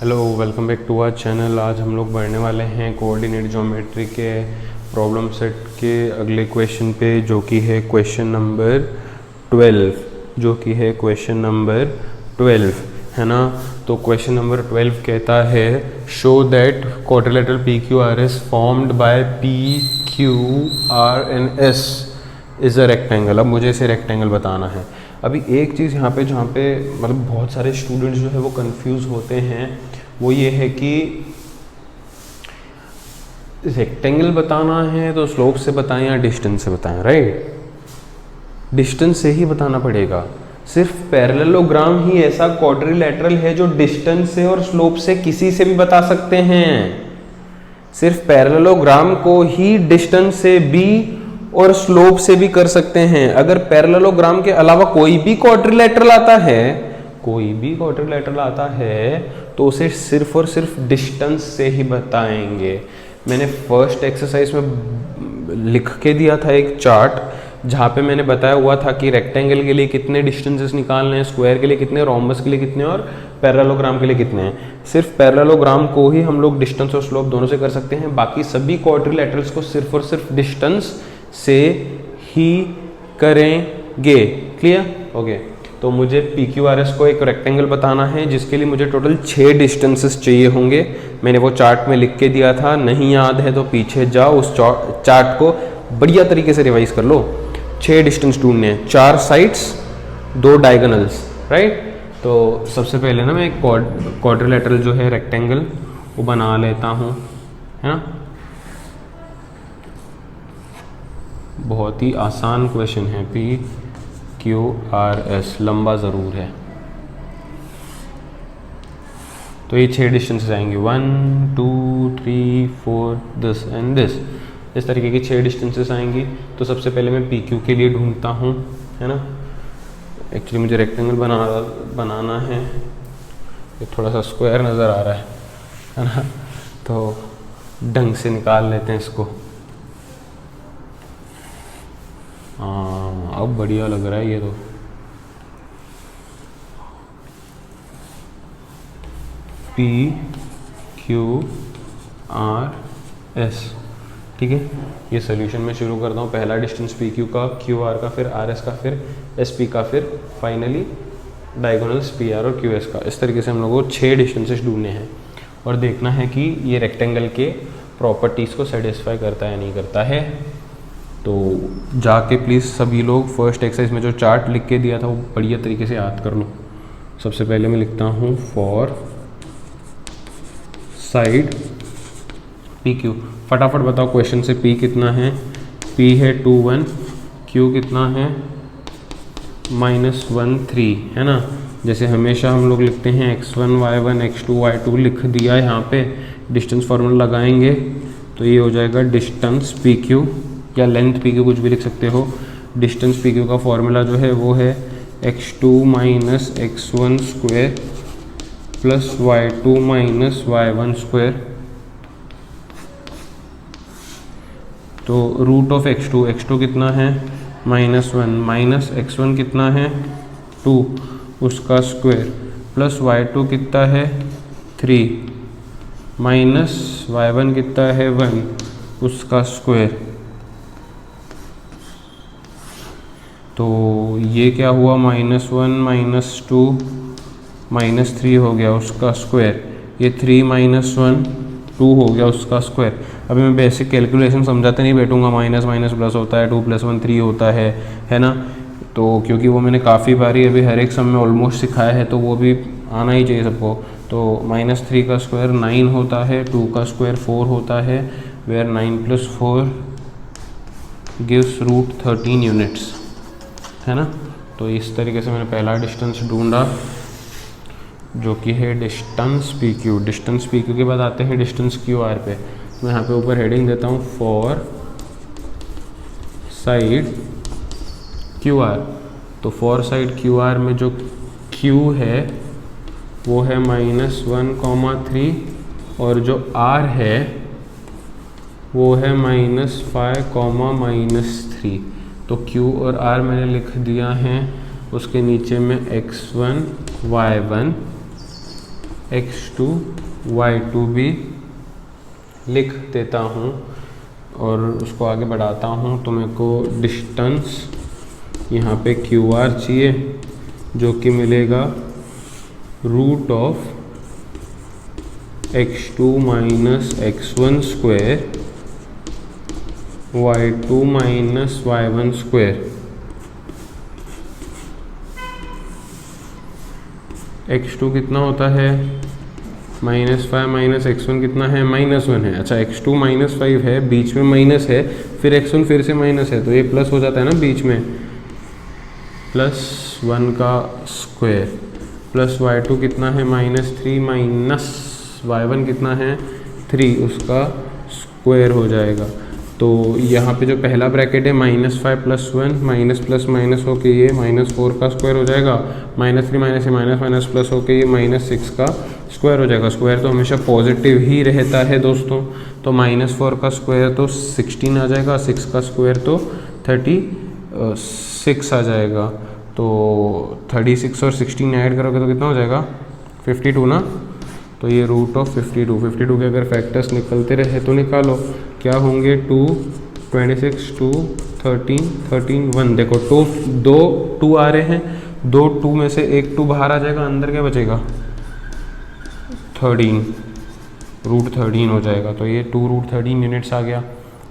Hello, welcome back to our channel. आज हम लोग बढ़ने वाले हैं कोऑर्डिनेट ज्योमेट्री के प्रॉब्लम सेट के अगले क्वेश्चन पे, जो कि है क्वेश्चन नंबर 12 है ना। तो क्वेश्चन नंबर 12 कहता है show that quadrilateral P Q R S formed by P Q R and S is a rectangle. अब मुझे इसे रेक्टेंगल बताना है। अभी एक चीज़ यहाँ पे जहाँ पे मतलब बहुत सारे स्टूडेंट्स जो है वो कंफ्यूज होते हैं, वो ये है कि रेक्टेंगल बताना है तो स्लोप से बताएं या डिस्टेंस से बताएं। राइट, डिस्टेंस से ही बताना पड़ेगा। सिर्फ पैरेललोग्राम ही ऐसा क्वाड्रिलेटरल है जो डिस्टेंस से और स्लोप से किसी से भी बता सकते हैं। सिर्फ पैरेललोग्राम को ही डिस्टेंस से भी और स्लोप से भी कर सकते हैं। अगर पैरेललोग्राम के अलावा कोई भी क्वाड्रिलेटरल आता है तो उसे सिर्फ और सिर्फ डिस्टेंस से ही बताएंगे। मैंने फर्स्ट एक्सरसाइज में लिख के दिया था एक चार्ट, जहाँ पे मैंने बताया हुआ था कि रेक्टेंगल के लिए कितने डिस्टेंसेस निकालने हैं, स्क्वायर के लिए कितने, रोम्बस के लिए कितने और पैरेललोग्राम के लिए कितने हैं। सिर्फ पैरेललोग्राम को ही हम लोग डिस्टेंस और स्लोप दोनों से कर सकते हैं। बाकी सभी क्वाड्रिलेटरल्स को सिर्फ और सिर्फ डिस्टेंस से ही करेंगे। क्लियर? ओके। तो मुझे पी क्यू आर एस को एक रेक्टेंगल बताना है, जिसके लिए मुझे टोटल 6 डिस्टेंसेस चाहिए होंगे। मैंने वो चार्ट में लिख के दिया था, नहीं याद है तो पीछे जाओ, उस चार्ट को बढ़िया तरीके से रिवाइज कर लो। 6 डिस्टेंस ढूंढने हैं, 4 साइड्स 2 डायगोनल्स। राइट, तो सबसे पहले ना मैं एक क्वाड्रिलेटरल जो है रेक्टेंगल वो बना लेता हूँ, है ना। बहुत ही आसान क्वेश्चन है। पी क्यू आर एस लंबा ज़रूर है। तो ये 6 डिस्टेंसेस आएंगे, 1 2 3 4 दिस एंड दिस। इस तरीके की 6 डिस्टेंसेस आएंगी। तो सबसे पहले मैं पी क्यू के लिए ढूंढता हूँ, है ना। एक्चुअली मुझे रेक्टेंगल बनाना है। ये थोड़ा सा स्क्वायर नज़र आ रहा है ना। तो ढंग से निकाल लेते हैं इसको। हाँ, अब बढ़िया लग रहा है ये तो। पी क्यू आर एस, ठीक है। ये सोल्यूशन में शुरू करता हूँ। पहला डिस्टेंस पी क्यू का, क्यू आर का, फिर आर एस का, फिर एस पी का, फिर फाइनली डायगोनल्स पी आर और क्यू एस का। इस तरीके से हम लोगों को 6 डिस्टेंसेस ढूंढने हैं और देखना है कि ये रेक्टेंगल के प्रॉपर्टीज़ को सेटिस्फाई करता है या नहीं करता है। तो जाके प्लीज़ सभी लोग फर्स्ट एक्सरसाइज में जो चार्ट लिख के दिया था वो बढ़िया तरीके से याद कर लो। सबसे पहले मैं लिखता हूँ फॉर साइड पी क्यू। फटाफट बताओ क्वेश्चन से पी कितना है। पी है 2 1, क्यू कितना है -1 3, है ना। जैसे हमेशा हम लोग लिखते हैं x1 y1 x2 y2 लिख दिया। यहाँ पे डिस्टेंस फार्मूला लगाएंगे तो ये हो जाएगा डिस्टेंस पी क्यू या लेंथ पी क्यू, कुछ भी लिख सकते हो। डिस्टेंस पी क्यू का फॉर्मूला जो है वो है x2 minus x1 square plus y2 minus y1 square. तो रूट ऑफ x2 कितना है -1, माइनस x1 कितना है 2 उसका स्क्वायर, प्लस y2 कितना है 3, माइनस y1 कितना है 1 उसका स्क्वायर। तो ये क्या हुआ -1 -2 -3 हो गया उसका स्क्वायर। ये 3 -1 2 हो गया उसका स्क्वायर। अभी मैं बेसिक कैलकुलेशन समझाते नहीं बैठूंगा। माइनस माइनस प्लस होता है, 2 + 1 3 होता है ना। तो क्योंकि वो मैंने काफ़ी बारी अभी हर एक सम में ऑलमोस्ट सिखाया है, तो वो भी आना ही चाहिए सबको। तो -3 का स्क्वायर 9 होता है, 2 का स्क्वायर 4 होता है, वेयर 9 + 4 गिव्स √13 यूनिट्स, है ना। तो इस तरीके से मैंने पहला डिस्टेंस ढूंढा, जो कि है distance P Q. Distance P Q के बाद आते हैं डिस्टेंस क्यू आर पे। मैं यहाँ पे ऊपर हेडिंग देता हूँ फॉर साइड क्यू आर। तो फॉर साइड क्यू आर में जो क्यू है वो है -1, 3 और जो आर है वो है -5, -3। तो Q और R मैंने लिख दिया है। उसके नीचे में x1 y1 x2 y2 भी लिख देता हूँ और उसको आगे बढ़ाता हूँ। तो मेरे को डिस्टेंस यहाँ पे QR चाहिए, जो कि मिलेगा root of x2 minus x1 square y2 minus y1 square. x2 कितना होता है -5 माइनस x1 कितना है -1 है। अच्छा x2 -5 है, बीच में माइनस है, फिर x1 फिर से माइनस है, तो ये प्लस हो जाता है ना बीच में, +1 का स्क्वायर प्लस y2 कितना है -3 माइनस y1 कितना है 3, उसका स्क्वायर हो जाएगा। तो यहाँ पे जो पहला ब्रैकेट है -5 + 1 माइनस प्लस माइनस होके ये -4 का स्क्वायर हो जाएगा, -3 माइनस से माइनस माइनस प्लस होके ये -6 का स्क्वायर हो जाएगा। स्क्वायर तो हमेशा पॉजिटिव ही रहता है दोस्तों, तो -4 का स्क्वायर तो 16 आ जाएगा, 6 का स्क्वायर तो 36 आ जाएगा। तो 36 और 16 ऐड करोगे तो कितना हो जाएगा 52 ना। तो ये रूट ऑफ 52 के अगर फैक्टर्स निकलते रहे तो निकालो क्या होंगे 2, 26, 2, 13, 13, 1। देखो दो 2 आ रहे हैं, 2 2 में से एक 2 बाहर आ जाएगा, अंदर क्या बचेगा 13, रूट 13 हो जाएगा। तो ये 2 रूट 13 यूनिट्स आ गया।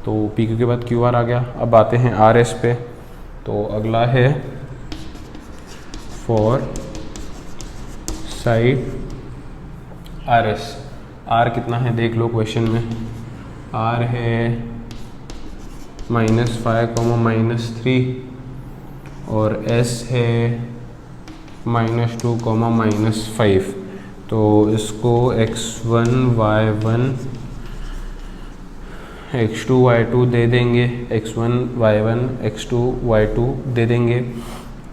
तो PQ के बाद QR आ गया। अब आते हैं RS पे। तो अगला है फॉर साइड RS। R कितना है देख लो क्वेश्चन में, R है -5, -3 और S है -2, -5। तो इसको x1 y1 x2 y2 दे देंगे, x1 y1 x2 y2 दे देंगे।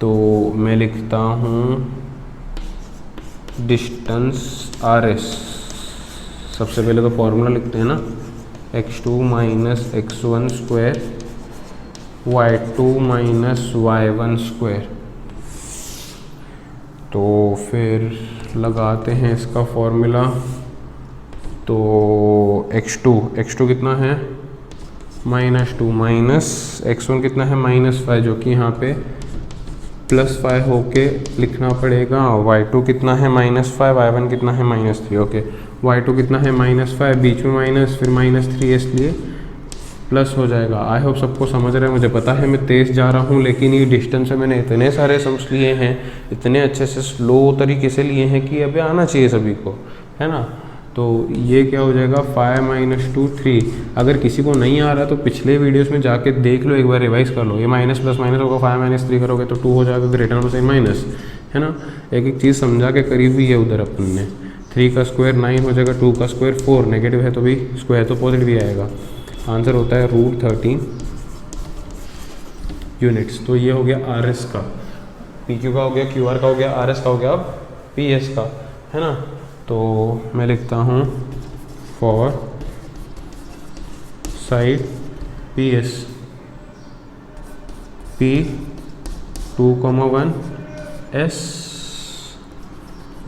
तो मैं लिखता हूँ डिस्टेंस RS। सबसे पहले तो फॉर्मूला लिखते हैं ना, x2 minus x1 square y2 minus y1 square. तो फिर लगाते हैं इसका फॉर्मूला। तो x2 कितना है -2 माइनस x1 कितना है -5, जो कि यहाँ पे +5 होके लिखना पड़ेगा। y2 कितना है -5, y1 कितना है -3। ओके, y2 कितना है -5, बीच में माइनस फिर -3, इसलिए प्लस हो जाएगा। आई होप सबको समझ रहे हैं। मुझे पता है मैं तेज़ जा रहा हूँ, लेकिन ये डिस्टेंस में मैंने इतने सारे सम्स लिए हैं, इतने अच्छे से स्लो तरीके से लिए हैं कि अभी आना चाहिए सभी को, है ना। तो ये क्या हो जाएगा 5 - 2 3। अगर किसी को नहीं आ रहा तो पिछले वीडियोस में जाके देख लो, एक बार रिवाइज कर लो। ये माइनस प्लस माइनस होगा, 5 - 3 करोगे तो 2 हो जाएगा, ग्रेटर नंबर साइन माइनस, है ना। एक एक चीज़ समझा के करी हुई है उधर अपन ने। 3 का स्क्वायर 9 हो जाएगा, 2 का स्क्वायर 4, नेगेटिव है तो भी स्क्वायर तो पॉजिटिव ही आएगा। आंसर होता है रूट 13 यूनिट्स। तो ये हो गया RS का, PQ का हो गया, QR का हो गया, RS का हो गया, अब PS का, है ना। तो मैं लिखता हूँ for side PS P2, 1 S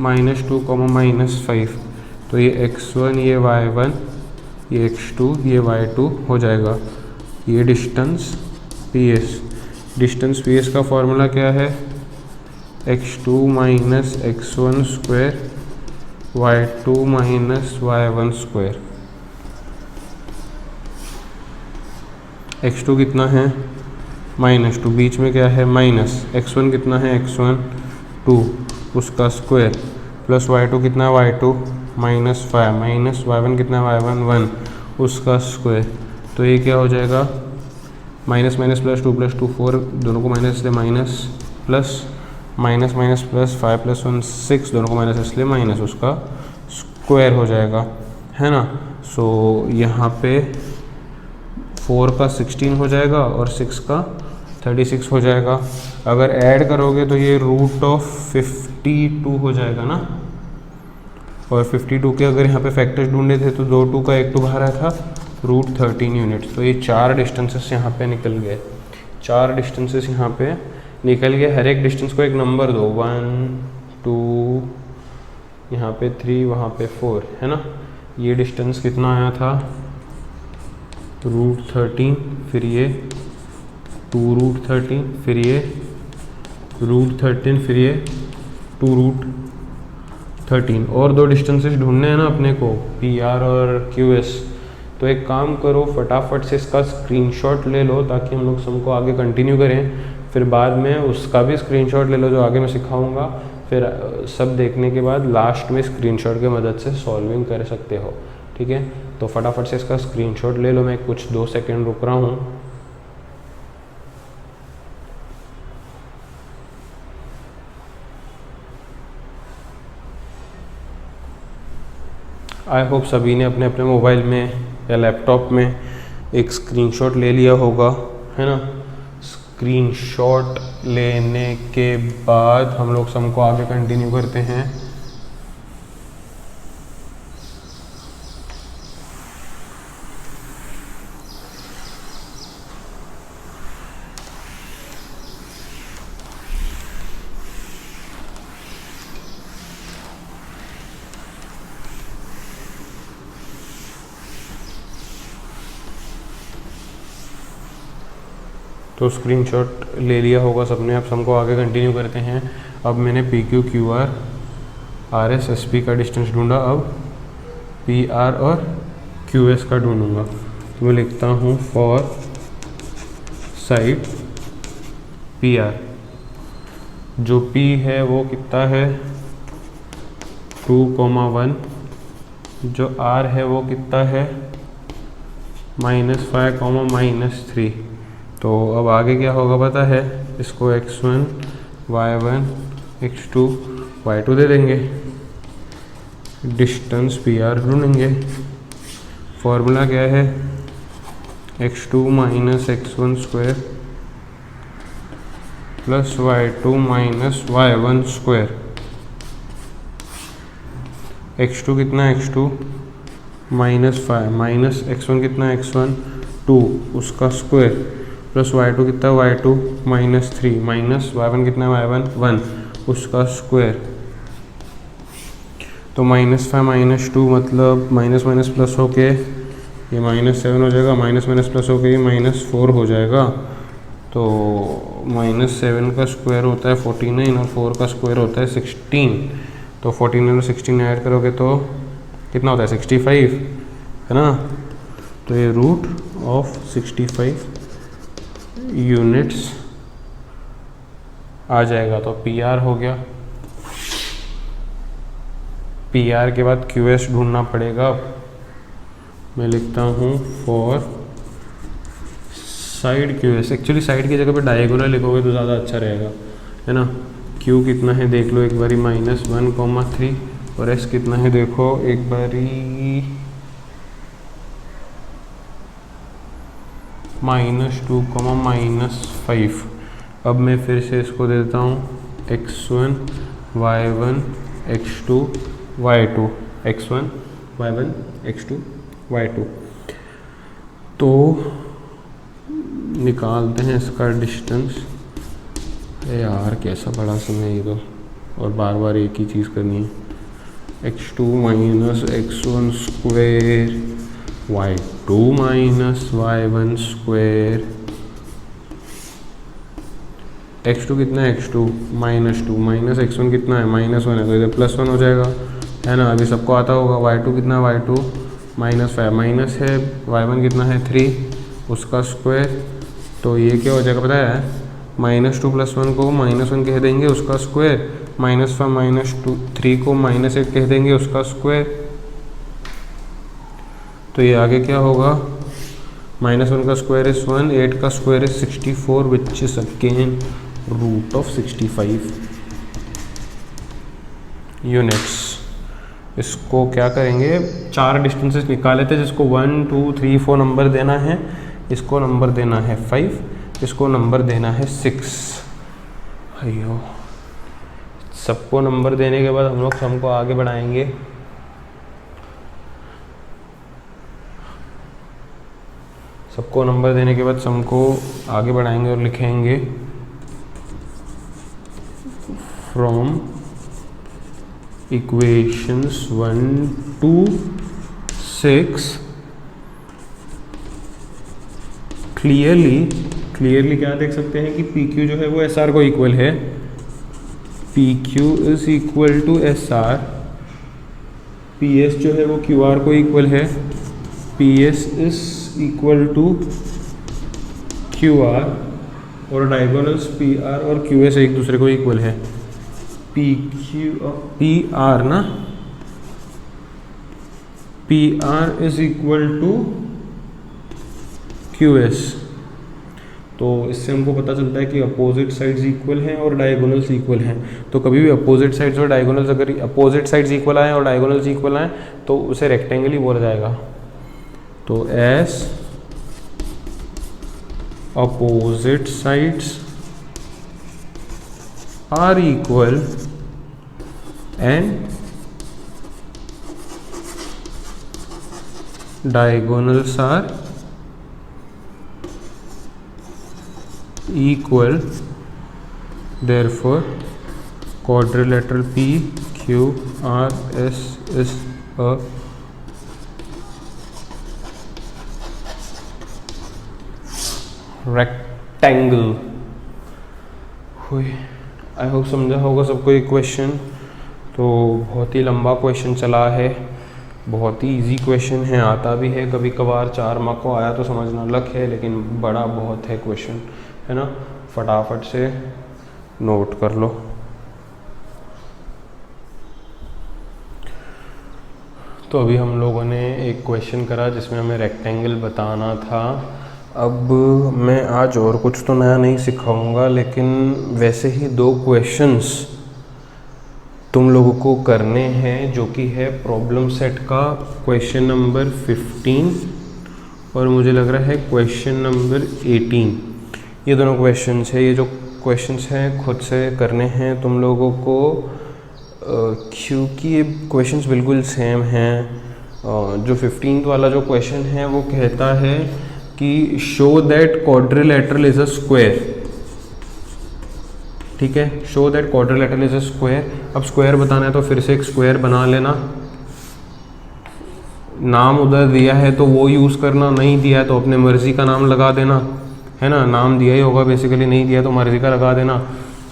-2, -5। तो ये x1 ये y1 ये x2 ये y2 हो जाएगा। ये डिस्टेंस PS का फॉर्मूला क्या है x2 minus x1 square y2 minus y1 square. x2 कितना है -2, बीच में क्या है माइनस, x1 कितना है x1 2 उसका स्क्वायर प्लस y2 कितना है y2 -5 माइनस y1 कितना है y1 1 उसका स्क्वायर। तो ये क्या हो जाएगा माइनस माइनस प्लस 2 + 2 4, दोनों को माइनस इसलिए minus, plus minus minus plus 5 + 1 6, दोनों को माइनस इसलिए माइनस, उसका स्क्वायर हो जाएगा, है ना। सो यहाँ पे 4 का 16 हो जाएगा और 6 का 36 हो जाएगा। अगर ऐड करोगे तो ये रूट ऑफ 52 हो जाएगा ना। और 52 के अगर यहाँ पे फैक्टर्स ढूंढे थे तो 2 2 का 1 2 बाहर आया था, रूट 13 यूनिट्स। तो ये 4 डिस्टेंसेस यहाँ पे निकल गए, 4 डिस्टेंसेस यहाँ पे निकल गए। हर एक डिस्टेंस को एक नंबर दो, 1 2, यहाँ पे 3, वहाँ पे 4, है ना। ये डिस्टेंस कितना आया था, √13, फिर ये 2√13, फिर ये √13, फिर ये 2√13। और दो डिस्टेंसेस ढूंढने हैं ना अपने को, PR और QS। तो एक काम करो, फटाफट से इसका स्क्रीनशॉट ले लो ताकि हम लोग सम को आगे कंटिन्यू करें। फिर बाद में उसका भी स्क्रीनशॉट ले लो जो आगे मैं सिखाऊंगा। फिर सब देखने के बाद लास्ट में स्क्रीनशॉट की मदद से सॉल्विंग कर सकते हो, ठीक है। तो फटाफट से इसका स्क्रीनशॉट ले लो, मैं कुछ 2 सेकेंड रुक रहा हूँ। आई होप सभी ने अपने अपने मोबाइल में या लैपटॉप में एक स्क्रीनशॉट ले लिया होगा, है ना। स्क्रीनशॉट लेने के बाद हम लोग सम को आगे कंटिन्यू करते हैं। तो स्क्रीनशॉट ले लिया होगा सबने, अब सम को आगे कंटिन्यू करते हैं। अब मैंने PQ, QR, RS, SP का डिस्टेंस ढूंढा, अब PR और QS का ढूंढूंगा। तो मैं लिखता हूँ फॉर साइड PR, जो P है वो कितना है 2,1, जो R है वो कितना है -5, -3। तो अब आगे क्या होगा पता है, इसको x1, y1, x2, y2 दे देंगे, डिस्टेंस PR ढूंढेंगे। फॉर्मूला क्या है, x2 - x1 square plus y2 - y1 square. x2 कितना है, x2 -5, माइनस x1 कितना है, x1 2, उसका स्क्वायर, प्लस y2 कितना है, y2 -3, माइनस y1 कितना है, y1 1, उसका स्क्वायर। तो -5 - 2 मतलब माइनस माइनस प्लस होके ये -7 हो जाएगा, माइनस माइनस प्लस होके ये -4 हो जाएगा। तो -7 का स्क्वायर होता है 49 और 4 का स्क्वायर होता है 16। तो 49 और 16 ऐड करोगे तो कितना होता है 65, है ना। तो ये √65 यूनिट्स आ जाएगा। तो PR हो गया। PR के बाद QS ढूंढना पड़ेगा। मैं लिखता हूँ for side QS। Actually side की जगह पे डायगोनल लिखोगे तो ज़्यादा अच्छा रहेगा, है ना। Q कितना है देख लो एक बारी, -1,3, और S कितना है देखो एक बारी, -2, -5। अब मैं फिर से इसको देता हूँ x1, y1, x2, y2, x1, y1, x2, y2। तो निकालते हैं इसका डिस्टेंस। यार कैसा बड़ा समय ये तो, और बार बार एक ही चीज़ करनी है। x2 - x1 square, y2 - y1 square. x2 कितना है, x2 -2, माइनस x1 कितना है, -1 है, तो इधर +1 हो जाएगा, है ना। अभी सबको आता होगा। y2 कितना है, y2 -5, माइनस है, y1 कितना है 3, उसका स्क्वायर। तो ये क्या हो जाएगा पता है, -2 + 1 को -1 कह देंगे, उसका स्क्वायर, -5 - 3 को -8 कह देंगे, उसका स्क्वायर। तो ये आगे क्या होगा, -1 का स्क्वायर इज 1, 8 का square is 64, which is again √65 units. इसको क्या करेंगे, 4 डिस्टेंसेस निकाले थे जिसको 1, 2, 3, 4 नंबर देना है। इसको नंबर देना है 5, इसको नंबर देना है 6। अयो, सबको नंबर देने के बाद हम लोग सम को आगे बढ़ाएंगे। सबको नंबर देने के बाद सम को आगे बढ़ाएंगे और लिखेंगे फ्रॉम इक्वेशंस 1 to 6 क्लियरली क्या देख सकते हैं कि पी क्यू जो है वो एस आर को इक्वल है, P Q is equal to S R, P S जो है वो क्यू आर को इक्वल है, P S is equal to Q R, और डायगोनल्स पी आर और क्यू एस एक दूसरे को इक्वल है। पी आर ना, P R is equal to Q S. तो इससे हमको पता चलता है कि अपोजिट साइड्स इक्वल हैं और डायगोनल्स इक्वल हैं। तो कभी भी अपोजिट साइड्स और डायगोनल्स, अगर अपोजिट साइड्स इक्वल आए और डायगोनल्स इक्वल आए तो उसे रेक्टेंगल ही बोला जाएगा। तो S opposite sides are equal and diagonals are equal, therefore quadrilateral PQRS is a rectangle। I hope समझा होगा सबको ये क्वेश्चन। तो बहुत ही लंबा क्वेश्चन चला है, बहुत ही इजी क्वेश्चन है, आता भी है कभी कभार, 4 मार्क को आया तो समझना लक है, लेकिन बड़ा बहुत है क्वेश्चन, है ना। फटाफट से नोट कर लो। तो अभी हम लोगों ने एक क्वेश्चन करा जिसमें हमें रेक्टेंगल बताना था। अब मैं आज और कुछ तो नया नहीं सिखाऊंगा, लेकिन वैसे ही 2 क्वेश्चंस तुम लोगों को करने हैं, जो कि है प्रॉब्लम सेट का क्वेश्चन नंबर 15 और मुझे लग रहा है क्वेश्चन नंबर 18। ये दोनों क्वेश्चंस है, ये जो क्वेश्चंस हैं खुद से करने हैं तुम लोगों को, क्योंकि ये क्वेश्चंस बिल्कुल सेम हैं। जो 15th वाला जो क्वेश्चन है वो कहता है कि show that quadrilateral is a square, ठीक है, show that quadrilateral is a square. अब स्क्वायर बताना है तो फिर से एक स्क्वायर बना लेना, नाम उधर दिया है तो वो यूज़ करना, नहीं दिया है तो अपने मर्जी का नाम लगा देना, है ना। नाम दिया ही होगा बेसिकली, नहीं दिया तो मर्जी का लगा देना।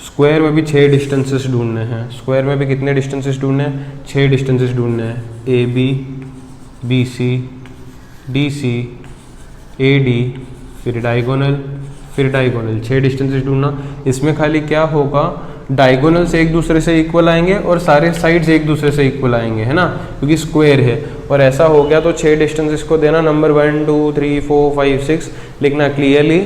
स्क्वायर में भी 6 डिस्टेंसेस ढूंढने हैं। स्क्वायर में भी कितने डिस्टेंसेस ढूंढने हैं? 6 डिस्टेंसेस ढूंढने हैं। A B, B C, D C, A D, फिर डायगोनल, फिर डायगोनल, 6 डिस्टेंसेस ढूंढना। इसमें खाली क्या होगा, डायगोनल्स एक दूसरे से इक्वल आएंगे और सारे साइड्स एक दूसरे से इक्वल आएंगे, है ना, क्योंकि स्क्वायर है। और ऐसा हो गया तो 6 डिस्टेंसेस को देना नंबर 1 2 3 4 5 6 लिखना clearly.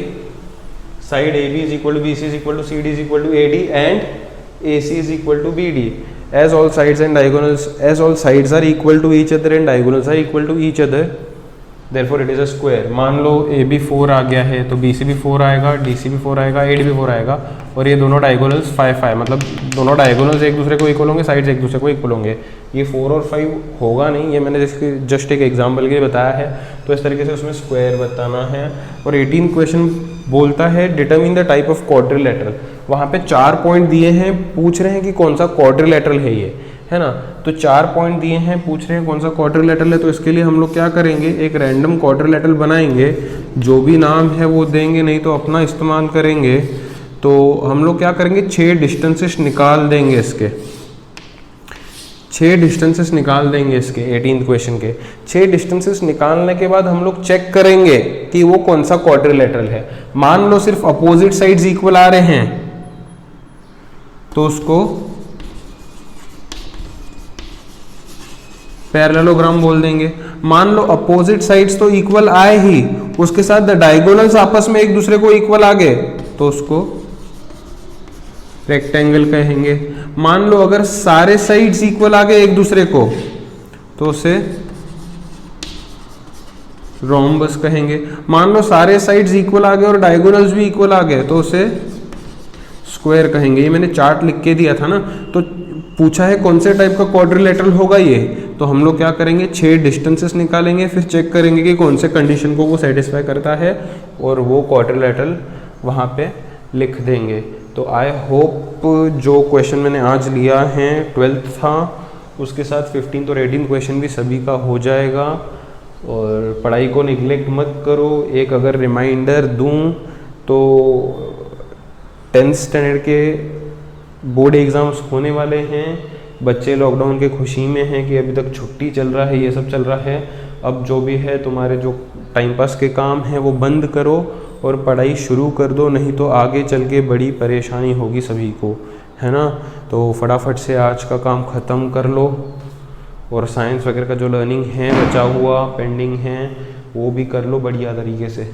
Side A B is equal to B C is equal to C D is equal to A D and A C is equal to B D. As all sides and diagonals, as all sides are equal to each other and diagonals are equal to each other, therefore it is a square. मान लो A B 4 आ गया है तो B C भी 4 आएगा, D C भी 4 आएगा, A D भी 4 आएगा, और ये दोनों डायगोनल्स 5 5, मतलब दोनों डायगोनल्स एक दूसरे को इक्वल होंगे, साइड्स एक दूसरे को इक्वल होंगे। ये 4 और 5 होगा नहीं, ये मैंने जस्ट एक एग्जाम्पल के लिए बताया है। तो इस तरीके से उसमें स्क्वायर बताना है। और 18 क्वेश्चन बोलता है determine the type of quadrilateral. वहाँ पे 4 पॉइंट दिए हैं, पूछ रहे हैं कि कौन सा क्वाड्रिलेटरल है ये, है ना। तो 4 पॉइंट दिए हैं, पूछ रहे हैं कौन सा क्वाड्रिलेटरल है। तो इसके लिए हम लोग क्या करेंगे, एक रैंडम क्वाड्रिलेटरल बनाएंगे, जो भी नाम है वो देंगे, नहीं तो अपना इस्तेमाल करेंगे। तो हम लोग क्या करेंगे, 6 डिस्टेंसेस निकाल देंगे इसके, 6 डिस्टेंसेस निकाल देंगे इसके 18th क्वेश्चन के। 6 डिस्टेंसेस निकालने के बाद हम लोग चेक करेंगे कि वो कौन सा क्वाड्रिलेटरल है। मान लो सिर्फ अपोजिट साइड्स इक्वल आ रहे हैं तो उसको पैरेललोग्राम बोल देंगे। मान लो अपोजिट साइड्स तो इक्वल आए ही, उसके साथ डायगोनल्स आपस में एक दूसरे को इक्वल आ गए तो उसको रेक्टेंगल कहेंगे। मान लो अगर सारे साइड्स इक्वल आ गए एक दूसरे को तो उसे रोम्बस कहेंगे। मान लो सारे साइड्स इक्वल आ गए और डायगोनल्स भी इक्वल आ गए तो उसे स्क्वायर कहेंगे। ये मैंने चार्ट लिख के दिया था ना, तो पूछा है कौन से टाइप का क्वाड्रिलेटरल होगा ये, तो हम लोग क्या करेंगे, 6 डिस्टेंसेस निकालेंगे, फिर चेक करेंगे कि कौन से कंडीशन को वो सेटिस्फाई करता है और वो क्वाड्रिलेटरल वहाँ पे लिख देंगे। तो आई होप जो क्वेश्चन मैंने आज लिया है 12th था उसके साथ 15th और 18th क्वेश्चन भी सभी का हो जाएगा। और पढ़ाई को निगलेक्ट मत करो। एक अगर रिमाइंडर दूं तो 10th स्टैंडर्ड के बोर्ड एग्ज़ाम्स होने वाले हैं। बच्चे लॉकडाउन के खुशी में हैं कि अभी तक छुट्टी चल रहा है, ये सब चल रहा है। अब जो भी है तुम्हारे जो टाइम पास के काम हैं वो बंद करो और पढ़ाई शुरू कर दो, नहीं तो आगे चल के बड़ी परेशानी होगी सभी को, है ना। तो फटाफट से आज का काम ख़त्म कर लो और साइंस वगैरह का जो लर्निंग है बचा हुआ पेंडिंग है वो भी कर लो बढ़िया तरीके से।